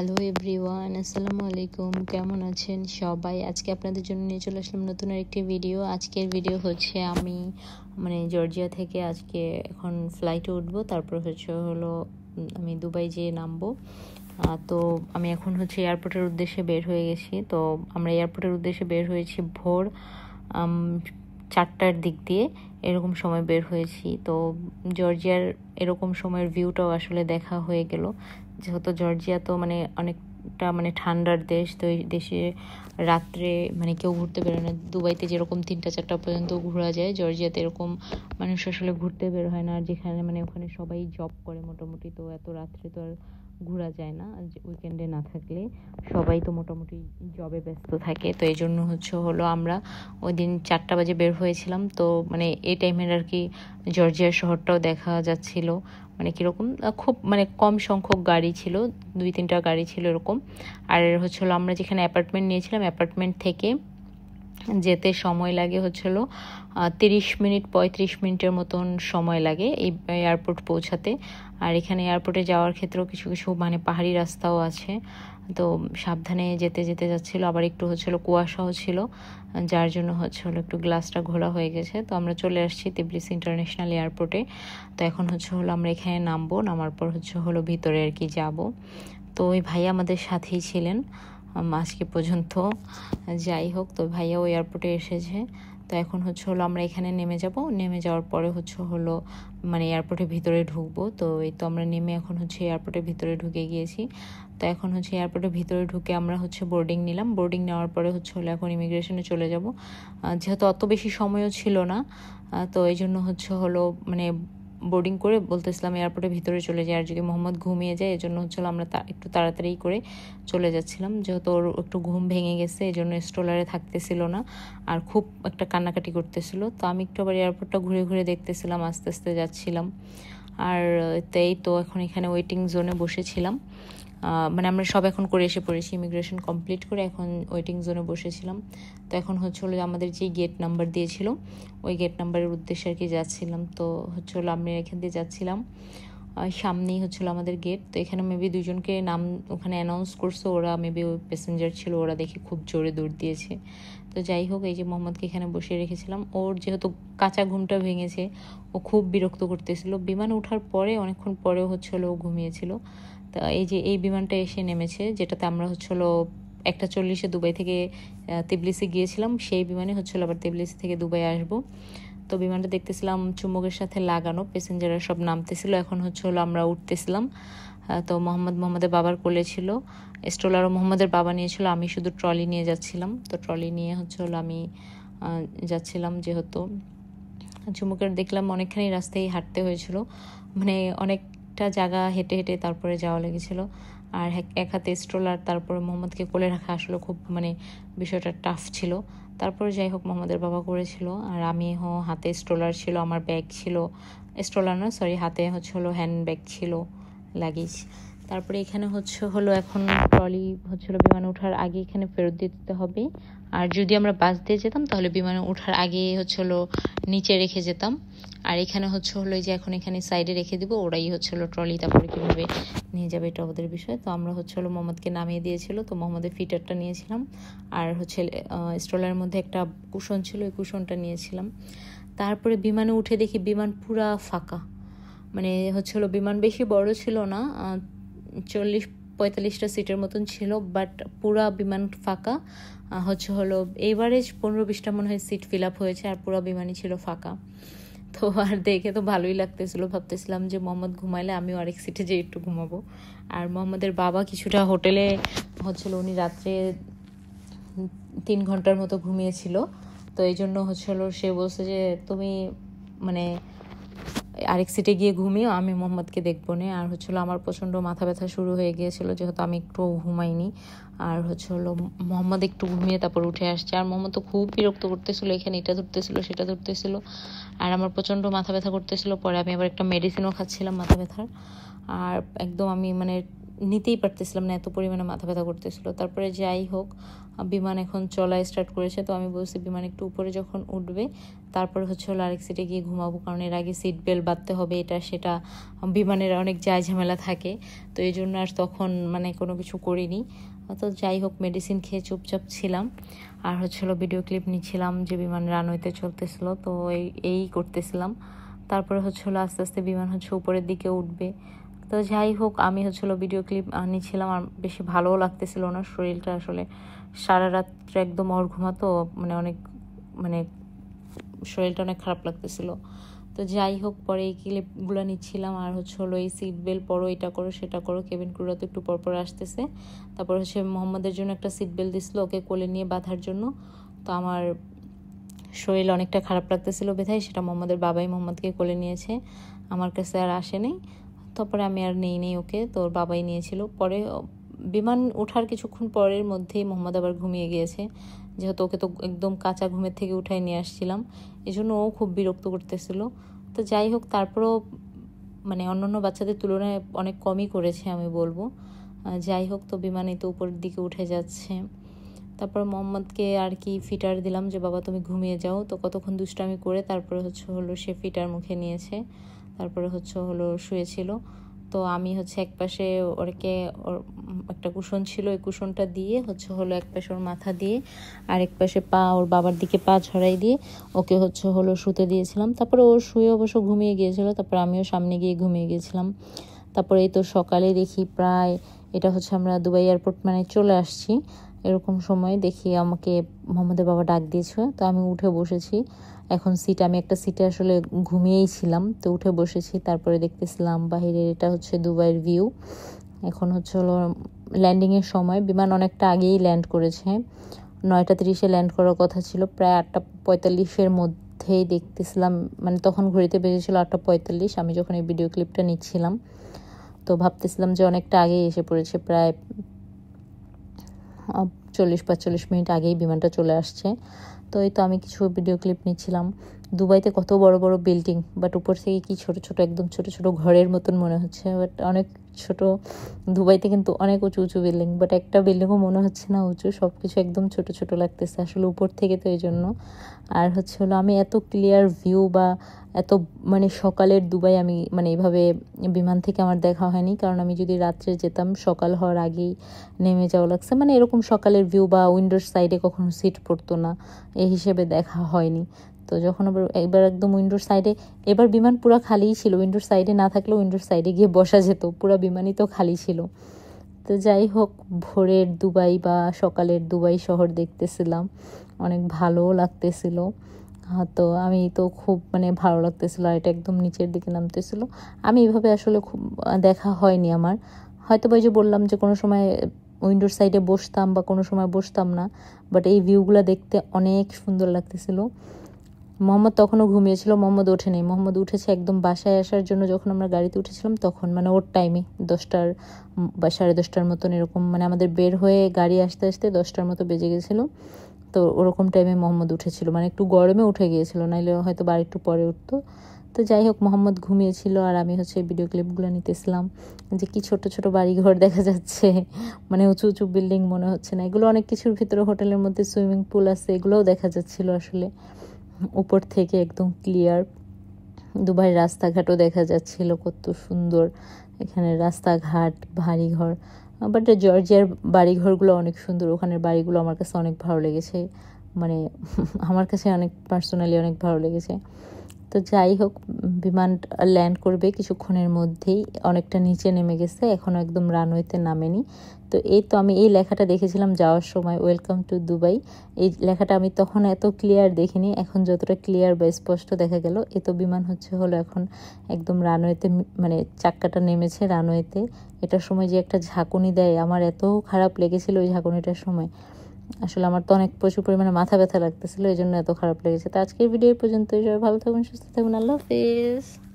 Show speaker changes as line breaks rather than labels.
Hello everyone, আসসালামু আলাইকুম। কেমন আছেন সবাই? আজকে আপনাদের জন্য নিয়ে চলে আসলাম নতুন আরেকটি ভিডিও। আজকের ভিডিও হচ্ছে আমি জর্জিয়া থেকে আজকে এখন ফ্লাইটে উঠবো, তারপর হলো আমি দুবাই যেয়ে নামবো। তো আমি এখন হচ্ছে এয়ারপোর্টের উদ্দেশ্যে বের হয়ে গেছি। তো আমরা এয়ারপোর্টের উদ্দেশ্যে বের হয়েছি ভোর 4টার দিক দিয়ে, এরকম সময় বের হয়েছি। তো জর্জিয়ার এরকম সময়ের ভিউটাও আসলে দেখা হয়ে গেল, যেহেতু জর্জিয়া তো অনেকটা ঠান্ডার দেশ। তো এই দেশে রাত্রে কেউ ঘুরতে বেরোয় না। দুবাইতে যেরকম 3টা 4টা পর্যন্ত ঘোরা যায়, জর্জিয়াতে এরকম মানুষ আসলে ঘুরতে বের হয় না। আর যেখানে ওখানে সবাই জব করে মোটামুটি, তো এত রাত্রে তো আর ঘোরা যায় না। উইকেন্ডে না থাকলে সবাই তো মোটামুটি জবে ব্যস্ত থাকে। তো এই জন্য হলো আমরা ওই দিন 4টা বাজে বের হয়েছিলাম। তো এই টাইমের আর কি জর্জিয়ার শহরটাও দেখা যাচ্ছিল। কীরকম খুব কম সংখ্যক গাড়ি ছিল, 2-3টা গাড়ি ছিল এরকম। আর হলো আমরা যেখানে অ্যাপার্টমেন্ট নিয়েছিলাম, অ্যাপার্টমেন্ট থেকে যেতে সময় লাগে 30 মিনিট 35 মিনিটের মতন সময় লাগে এই এয়ারপোর্ট পৌঁছাতে। আর এখানে এয়ারপোর্টে যাওয়ার ক্ষেত্রেও কিছু কিছু পাহাড়ি রাস্তাও আছে, তো সাবধানে যেতে যেতে যাচ্ছিলো। আবার একটু কুয়াশাও ছিল, যার জন্য একটু গ্লাসটা ঘোলা হয়ে গেছে। তো আমরা চলে আসছি তিবলিসি ইন্টারন্যাশনাল এয়ারপোর্টে। তো এখন আমরা এখানে নামবো, নামার পর ভিতরে আর কি যাব। তো ওই ভাইয়া আমাদের সাথেই ছিলেন আজকে পর্যন্ত। যাই হোক, তো ভাইয়া ওই এয়ারপোর্টে এসেছে। তো এখন আমরা এখানে নেমে যাব। নেমে যাওয়ার পরে এয়ারপোর্টের ভিতরে ঢুকবো। তো এই তো আমরা নেমে এখন এয়ারপোর্টের ভিতরে ঢুকে গিয়েছি। তো এখন এয়ারপোর্টের ভিতরে ঢুকে আমরা বোর্ডিং নিলাম। বোর্ডিং নেওয়ার পরে এখন ইমিগ্রেশনে চলে যাব। যেহেতু অত বেশি সময়ও ছিল না, তো এই জন্য বোর্ডিং করে বলতেছিলাম এয়ারপোর্টের ভিতরে চলে যায়, আর যদি মোহাম্মদ ঘুমিয়ে যায় এজন্য আমরা একটু তাড়াতাড়ি করে চলে যাচ্ছিলাম। যেহেতু ওর একটু ঘুম ভেঙে গেছে, এই জন্য স্ট্রলারে থাকতেছিল না, আর খুব একটা কান্নাকাটি করতেছিল। তো আমি একটু আবার এয়ারপোর্টটা ঘুরে ঘুরে দেখতেছিলাম, আস্তে আস্তে যাচ্ছিলাম। আর তাই তো এখন এখানে ওয়েটিং জোনে বসেছিলাম। আমরা সব এখন করে এসে পড়েছি, ইমিগ্রেশন কমপ্লিট করে এখন ওয়েটিং জোনে বসেছিলাম। তো এখন আমাদের যে গেট নাম্বার দিয়েছিল, ওই গেট নাম্বারের উদ্দেশ্যে আর কি যাচ্ছিলাম। তো আমরা এখান দিয়ে যাচ্ছিলাম, সামনেই আমাদের গেট। তো এখানে মেবি 2জনকে নাম ওখানে অ্যানাউন্স করছে, ওরা মেবি ওই প্যাসেঞ্জার ছিল, ওরা দেখে খুব জোরে দৌড় দিয়েছে। তো যাই হোক, এই যে মোহাম্মদকে এখানে বসিয়ে রেখেছিলাম। ওর যেহেতু কাঁচা ঘুমটা ভেঙেছে, ও খুব বিরক্ত করতেছিল। বিমানে ওঠার পরে অনেকক্ষণ পরেও ও ঘুমিয়েছিল। তা এই যে এই বিমানটা এসে নেমেছে, যেটাতে আমরা 1:40 দুবাই থেকে তিবলিসি গিয়েছিলাম, সেই বিমানে আবার তিবলিসি থেকে দুবাই আসবো। তো বিমানটা দেখতেছিলাম চুম্বকের সাথে লাগানো, প্যাসেঞ্জাররা সব নামতেছিল। এখন আমরা উঠতেছিলাম। তো মোহাম্মদের বাবার কোলে ছিল, স্ট্রলারও মোহাম্মদের বাবা নিয়েছিল, আমি শুধু ট্রলি নিয়ে যাচ্ছিলাম। তো ট্রলি নিয়ে আমি যাচ্ছিলাম। যেহেতু চুম্বকের দেখলাম অনেকখানি রাস্তায় হাঁটতে হয়েছিল, অনেকটা জায়গা হেঁটে হেঁটে তারপরে যাওয়া লেগেছিল। আর এক হাতে স্ট্রলার, তারপরে মোহাম্মদকে কোলে রাখা আসলে খুব বিষয়টা টাফ ছিল। তারপরে যাই হোক, মোহাম্মদের বাবা করেছিল, আর আমি হাতে স্ট্রলার ছিল, আমার ব্যাগ ছিল, স্ট্রলার না সরি, হাতে হ্যান্ড ব্যাগ ছিল, লাগেজ। তারপরে এখানে এখন ট্রলি বিমানে ওঠার আগে এখানে ফেরত দিতে হবে। আর যদি আমরা বাস দিয়ে যেতাম তাহলে বিমানে ওঠার আগে নিচে রেখে যেতাম। আর এখানে এই যে এখন এখানে সাইডে রেখে দিব, ওরাই ট্রলি তারপরে কীভাবে নিয়ে যাবে এটা ওদের বিষয়। তো আমরা মোহাম্মদকে নামিয়ে দিয়েছিল, তো মোহাম্মদের ফিটারটা নিয়েছিলাম, আর স্ট্রলারের মধ্যে একটা কুশন ছিল, ওই কুশনটা নিয়েছিলাম। তারপরে বিমানে উঠে দেখি বিমান পুরা ফাঁকা। বিমান বেশি বড় ছিল না, 40-45টা সিটের মতন ছিল, বাট পুরা বিমান ফাঁকা। এভারেজ 15-20টা মনে হয় সিট ফিল আপ হয়েছে, আর পুরা বিমানই ছিল ফাঁকা। তো আর দেখে তো ভালোই লাগতেছিল, ভাবতেছিলাম যে মোহাম্মদ ঘুমাইলে আমিও আরেক সিটে যেয়ে একটু ঘুমাবো। আর মোহাম্মদের বাবা কিছুটা হোটেলে উনি রাত্রে 3 ঘন্টার মতো ঘুমিয়েছিল। তো এই জন্য সে বলছে যে তুমি আরেক সিটে গিয়ে ঘুমিয়ে, আমি মোহাম্মদকে দেখবো না। আর আমার প্রচণ্ড মাথা ব্যথা শুরু হয়ে গিয়েছিল, যেহেতু আমি একটু ঘুমাইনি। আর মোহাম্মদ একটু ঘুমিয়ে তারপর উঠে আসছে। আর মোহাম্মদ তো খুব বিরক্ত করতেছিল, এখানে এটা ধরতেছিল সেটা ধরতেছিল, আর আমার প্রচণ্ড মাথা ব্যথা করতেছিল। পরে আমি আবার একটা মেডিসিনও খাচ্ছিলাম মাথা ব্যথার। আর একদম আমি নিতেই পারতেছিলাম না, এত পরিমাণে মাথা ব্যথা করতেছিল। তারপরে যাই হোক, বিমান এখন চলা স্টার্ট করেছে। তো আমি বলছি বিমান একটু উপরে যখন উঠবে তারপরে হচ্ছে হলো আরেক সিটে গিয়ে ঘুমাবো, কারণ এর আগে সিট বেল্ট বাঁধতে হবে, এটা সেটা বিমানের অনেক ঝামেলা থাকে। তো এই জন্য আর তখন মানে কোনো কিছু করিনি। তো যাই হোক, মেডিসিন খেয়ে চুপচাপ ছিলাম আর হচ্ছে হলো ভিডিও ক্লিপ নিচ্ছিলাম যে বিমান রানওয়েতে চলতেছিল। তো এই করতেছিলাম। তারপরে হচ্ছে হলো আস্তে আস্তে বিমান হচ্ছে উপরের দিকে উঠবে। তো যাই হোক, আমি হচ্ছে হলো ভিডিও ক্লিপ নিচ্ছিলাম আর বেশি ভালোও লাগতেছিল না। শরীরটা আসলে সারা রাত্রে একদম ঘুমাতো, মানে অনেক মানে শরীরটা অনেক খারাপ লাগতেছিল। তো যাই হোক, পরে এই ক্লিপগুলো নিচ্ছিলাম আর হচ্ছে হলো এই সিট বেল্ট পরো, এটা করো সেটা করো। কেবিন ক্রুরা তো একটু পরপর আসতেছে। তারপর হচ্ছে মোহাম্মদের জন্য একটা সিট বেল্ট দিছিল ওকে কোলে নিয়ে বাঁধার জন্য। তো আমার শরীর অনেকটা খারাপ লাগতেছিল বেথায় সেটা মোহাম্মদের বাবাই মোহাম্মদকে কোলে নিয়েছে, আমার কাছে আর আসে নাই। তারপরে আমি আর নেই ওকে, তোর বাবাই নিয়েছিল। পরে বিমান ওঠার কিছুক্ষণ পরের মধ্যেই মোহাম্মদ আবার ঘুমিয়ে গিয়েছে, যেহেতু ওকে তো একদম কাঁচা ঘুমের থেকে উঠায় নিয়ে আসছিলাম, এই জন্য ও খুব বিরক্ত করতেছিল। তো যাই হোক, তারপরেও মানে অন্যান্য বাচ্চাদের তুলনায় অনেক কমই করেছে আমি বলবো। যাই হোক, তো বিমানে তো উপরের দিকে উঠে যাচ্ছে। তারপর মোহাম্মদকে আর কি ফিটার দিলাম যে বাবা তুমি ঘুমিয়ে যাও। তো কতক্ষণ দুষ্টামি করে তারপরে হচ্ছে হলো সে ফিটার মুখে নিয়েছে, তারপরে হচ্ছে হলো শুয়েছিল। তো আমি হচ্ছে এক পাশে ওরকে ওর একটা কুশন ছিল, ওই কুশনটা দিয়ে হচ্ছে হলো এক পাশে ওর মাথা দিয়ে আর এক পাশে পা ওর বাবার দিকে পা ছড়াই দিয়ে ওকে হচ্ছে হলো শুতে দিয়েছিলাম। তারপরে ও শুয়ে অবশ্য ঘুমিয়ে গিয়েছিল, তারপর আমিও সামনে গিয়ে ঘুমিয়ে গিয়েছিলাম। তারপরে এই তো সকালে দেখি প্রায় এটা হচ্ছে আমরা দুবাই এয়ারপোর্ট মানে চলে আসছি, এরকম সময় দেখি আমাকে মোহাম্মদের বাবা ডাক দিয়েছে। তো আমি উঠে বসেছি, এখন আমি একটা সিটে আসলে ঘুমিয়েই ছিলাম, তো উঠে বসেছি। তারপরে দেখতেছিলাম বাহিরের, এটা হচ্ছে দুবাইয়ের ভিউ। এখন হচ্ছে হলো ল্যান্ডিংয়ের সময়, বিমান অনেকটা আগেই ল্যান্ড করেছে, 9:30 ল্যান্ড করার কথা ছিল, প্রায় 8:45 মধ্যেই দেখতেছিলাম, মানে তখন ঘড়িতে বেজেছিল 8:45 আমি যখন এই ভিডিও ক্লিপটা নিচ্ছিলাম। তো ভাবতেছিলাম যে অনেকটা আগেই এসে পড়েছে, প্রায় 40-45 মিনিট আগেই বিমানটা চলে আসছে। তো এই তো আমি কিছু ভিডিও ক্লিপ নিচ্ছিলাম। দুবাইতে কত বড় বড় বিল্ডিং, বাট উপর থেকে কি ছোট ছোট একদম ছোট ছোট ঘরের মতন মনে হচ্ছে, বাট অনেক ছোট। দুবাইতে কিন্তু অনেক উঁচু উঁচু বিল্ডিং, বাট একটা বিল্ডিংও মনে হচ্ছে না উঁচু, সব কিছু একদম ছোট ছোট লাগতেছে আসলে উপর থেকে, তো এই জন্য। আর হচ্ছে হলো আমি এত ক্লিয়ার ভিউ বা এত মানে সকালের দুবাই আমি মানে এইভাবে বিমান থেকে আমার দেখা হয়নি, কারণ আমি যদি রাত্রে যেতাম সকাল হওয়ার আগেই নেমে যাওয়া লাগছে, মানে এরকম সকালের ভিউ বা উইন্ডোর সাইডে কখনো সিট পড়তো না, এই হিসেবে দেখা হয়নি। তো যখন আবার একবার একদম উইন্ডোর সাইডে, এবার বিমান পুরো খালিই ছিল, উইন্ডোর সাইডে না থাকলেও উইন্ডোর সাইডে গিয়ে বসা যেত, পুরো বিমানই তো খালি ছিল। তো যাই হোক, ভোরের দুবাই বা সকালের দুবাই শহর দেখতেছিলাম, অনেক ভালোও লাগতেছিল। তো আমি তো খুব মানে ভালো লাগতেছিল, আর এটা একদম নিচের দিকে নামতেছিল। আমি এইভাবে আসলে খুব দেখা হয়নি আমার, হয়তো বা যে বললাম যে কোনো সময় উইন্ডোর সাইডে বসতাম বা কোনো সময় বসতাম না, বাট এই ভিউগুলো দেখতে অনেক সুন্দর লাগতেছিল। মোহাম্মদ তখনও ঘুমিয়েছিল, মোহাম্মদ ওঠেনি, মোহাম্মদ উঠেছে একদম বাসায় আসার জন্য, যখন আমরা গাড়িতে উঠেছিলাম তখন, মানে ওর টাইমে 10টার বা 10:30 মতন এরকম, মানে আমাদের বের হয়ে গাড়ি আসতে আসতে 10টার মতো বেজে গেছিলো। তো ওরকম টাইমে মোহাম্মদ উঠেছিল, মানে একটু গরমে উঠে গিয়েছিল, নাইলে হয়তো বা একটু পরে উঠতো। তো যাই হোক, মোহাম্মদ ঘুমিয়েছিল আর আমি হচ্ছে ভিডিও ক্লিপগুলো নিতেছিলাম যে কি ছোট ছোট বাড়িঘর দেখা যাচ্ছে, মানে উঁচু উঁচু বিল্ডিং মনে হচ্ছে না, এগুলো অনেক কিছুর ভিতরে, হোটেলের মধ্যে সুইমিং পুল আছে, এগুলোও দেখা যাচ্ছিল আসলে উপর থেকে একদম ক্লিয়ার। দুবাইয়ের রাস্তাঘাটও দেখা যাচ্ছিল কত সুন্দর, এখানে রাস্তাঘাট, বাড়িঘর। বাট জর্জিয়ার বাড়িঘরগুলো অনেক সুন্দর, ওখানের বাড়িগুলো আমার কাছে অনেক ভালো লেগেছে, মানে আমার কাছে অনেক পার্সোনালি অনেক ভালো লেগেছে। তো যাই হোক, বিমান ল্যান্ড করবে কিছুক্ষণের মধ্যেই, অনেকটা নিচে নেমে গেছে, এখনও একদম রানওয়েতে নামেনি। তো এই তো আমি এই লেখাটা দেখেছিলাম যাওয়ার সময়, ওয়েলকাম টু দুবাই, এই লেখাটা আমি তখন এত ক্লিয়ার দেখিনি, এখন যতটা ক্লিয়ার বা স্পষ্ট দেখা গেল। এ তো বিমান হচ্ছে হলো এখন একদম রানওয়েতে, মানে চাক্কাটা নেমেছে রানওয়েতে। এটার সময় যে একটা ঝাঁকুনি দেয়, আমার এত খারাপ লেগেছিল ওই ঝাঁকুনিটার সময়, আসলে আমার তো অনেক প্রচুর পরিমাণে মাথা ব্যথা লাগতেছিল, এই জন্য এত খারাপ লেগেছে। তো আজকের ভিডিও পর্যন্ত, সবাই ভালো থাকুন, সুস্থ থাকুন, আল্লাহ হাফেজ।